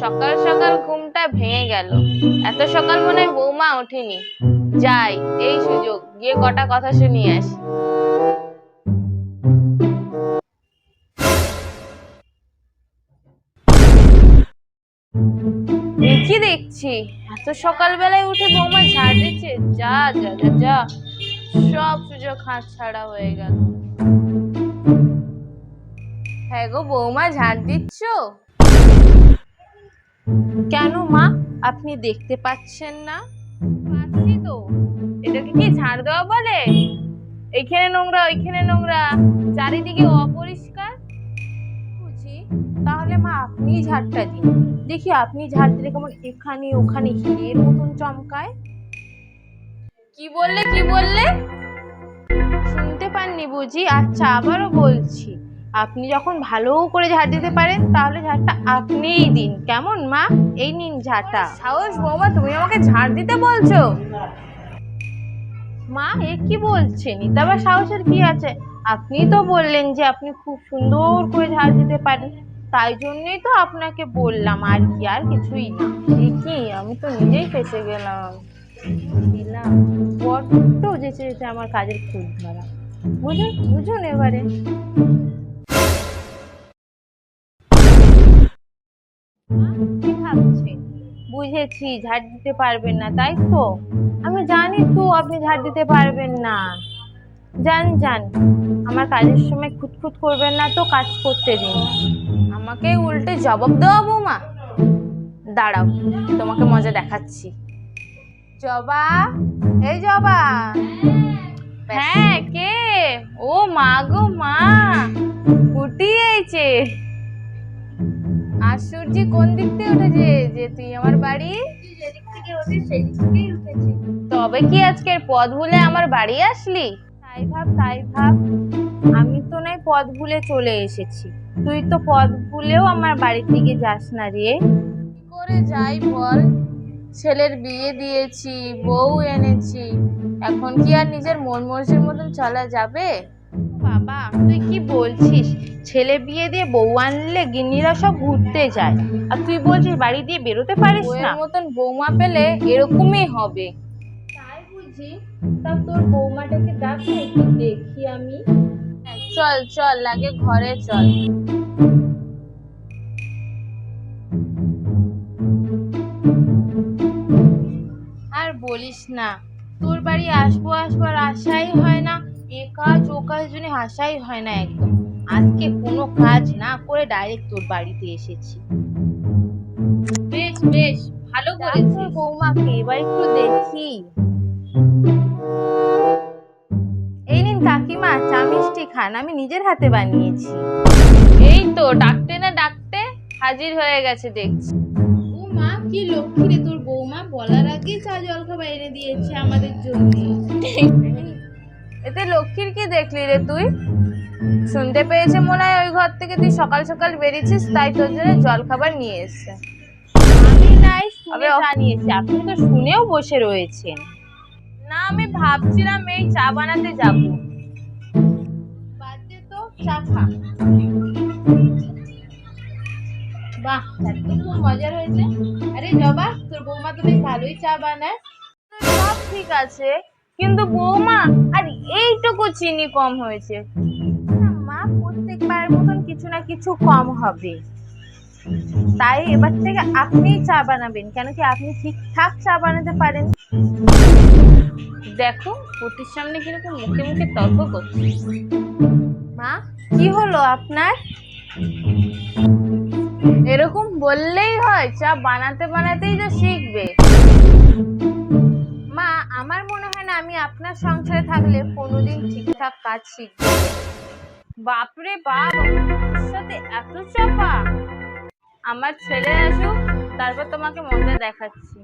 সকাল সকাল ঘুমটা ভেঙে গেল। এত সকাল মনে হয় বৌমা ওঠেনি। যাই, এই সুযোগ, গিয়ে কটা কথা শুনিয়ে আসি। কি দেখছি, এত সকালবেলায় উঠে বৌমা ঝাড় দিচ্ছে? যা যা যা যা, সব সুযোগ হাত ছাড়া হয়ে গেল। হ্যাঁ গো বৌমা, ঝাড় দিচ্ছ? কেন মা, আপনি দেখতে পাচ্ছেন না? পাচ্ছি তো। এটাকে কি ঝাড় দেওয়া বলে? এখানে নোংরা, ওইখানে নোংরা, চারিদিকে অপরিষ্কার। বুঝি, তাহলে মা আপনি ঝাড়টা দিন দেখি। আপনি ঝাড় দিলে কেমন এখানে ওখানে হিরের মতন চমকায়। কি বললে, কি বললে? শুনতে পাননি বুঝি? আচ্ছা, আবারও বলছি, আপনি যখন ভালো করে ঝাড় দিতে পারেন তাহলে ঝাড়টা আপনিই দিন, কেমন মা? এই নিন ঝাড়টা। সাহস বৌমা, তুমি আমাকে ঝাড় দিতে বলছো? মা এ কি বলছেন? এটা আবার সাহসের কি আছে? আপনি তো বললেন যে আপনি খুব সুন্দর করে ঝাড় দিতে পারেন, তাই জন্যই তো আপনাকে বললাম, আর কি, আর কিছুই না। কি, আমি তো নিজেই ফেঁসে গেলাম। বড্ড যেতে যেতে আমার কাজের খুঁত ধরা। বুঝুন বুঝুন এবারে। কি ভাবছেন? বুঝেছি, ঝাড় দিতে পারবেন না, তাই তো? আমি জানি তো আপনি ঝাড় দিতে পারবেন না। যান যান, আমার কাজের সময় খুঁতখুত করবেন না তো, কাজ করতে দিন। আমাকে উল্টে জবাব দেওয়া বৌমা? দাঁড়াও, তোমাকে মজা দেখাচ্ছি। জবা, এই জবা। হ্যাঁ, কে? ও মা গো মা, ফুটিয়েছে। আর সূর্যি কোন দিক থেকে উঠেছে যে তুই আমার বাড়ি? যেদিক থেকে উঠে সেই দিক থেকেই উঠেছে। তবে কি আজকের পথ ভুলে আমার বাড়ি আসলি? তাই ভাব, তাই ভাব। আমি তো নয় পথ ভুলে চলে এসেছি, তুই তো পথ ভুলেও আমার বাড়ির দিকে যাস না রে। কি করে যাই বল? ছেলের বিয়ে দিয়েছি, বউ এনেছি, এখন কি আর নিজের মন মর্জির মতন চলা যাবে? বাবা তুই কি বলছিস? ছেলে বিয়ে দিয়ে বউ আনলে গিন্নিরা সব ঘুরতে যায়, আর তুই বলছিস বাড়ি দিয়ে বেরোতে পারিস না? ওর মতন বৌমা পেলে এরকমই হবে। তাই বুঝি? তা তোর বৌমাটাকে ডাক না, একটু দেখি আমি। চল চল, লাগে ঘরে চল। আর বলিস না, তোর বাড়ি আসবো আসবার আশাই হয় না, এ কাজ ও কাজ জন্য আশাই হয় না একদম। আজকে কোনো কাজ না করে ডাইরেক্ট তোর বাড়িতে এসেছি। বেশ বেশ, ভালো করেছিস। বৌমাকে এবার একটু দেখি। এই নিন কাকিমা, চা মিষ্টি খান, আমি নিজের হাতে বানিয়েছি। এই তো ডাকতে না ডাকতে হাজির হয়ে গেছে দেখছি। ও মা, কি লক্ষ্মী রে তোর বৌমা, বলার আগে চা জলখাবার এনে দিয়েছে আমাদের জন্য। এতে লক্ষ্মীর কি দেখলি রে তুই? শুনতে পেয়েছে মনে হয় ওই ঘর থেকে তুই সকাল সকাল বেরিয়েছিস, তাই তোর জন্য জলখাবার নিয়ে এসছে। আমি নাই শুনে জানিয়েছি, আপনি তো শুনেও বসে রয়েছেন। না, আমি ভাবছিলাম এই চা বানাতে যাব। বাদ দে তো, চা খা। বাহ, চাটা তো খুব মজার হয়েছে। আরে জবা, তোর বৌমা তো বেশ ভালোই চা বানায়। সব ঠিক আছে, কিন্তু বৌমা আর এইটুকু চিনি কম হয়েছে। মা, প্রত্যেকবার মতন কিছু না কিছু কম হবে, তাই এবার থেকে আপনিই চা বানাবেন, কেন কি আপনি ঠিকঠাক চা বানাতে পারেন। দেখো পুটির সামনে কিরকম মুখে মুখে তর্ক করছে। মা, কি হলো আপনার? এরকম বললেই হয়? চা বানাতে বানাতেই তো শিখবে। মা, আমার মনে হয় না আমি আপনার সংসারে থাকলে কোনোদিন ঠিকঠাক কাজ শিখবো। বাপরে বাপ, আমার সাথে এত চাপা! আমার ছেলে আসুক, তারপর তোমাকে মজা দেখাচ্ছি।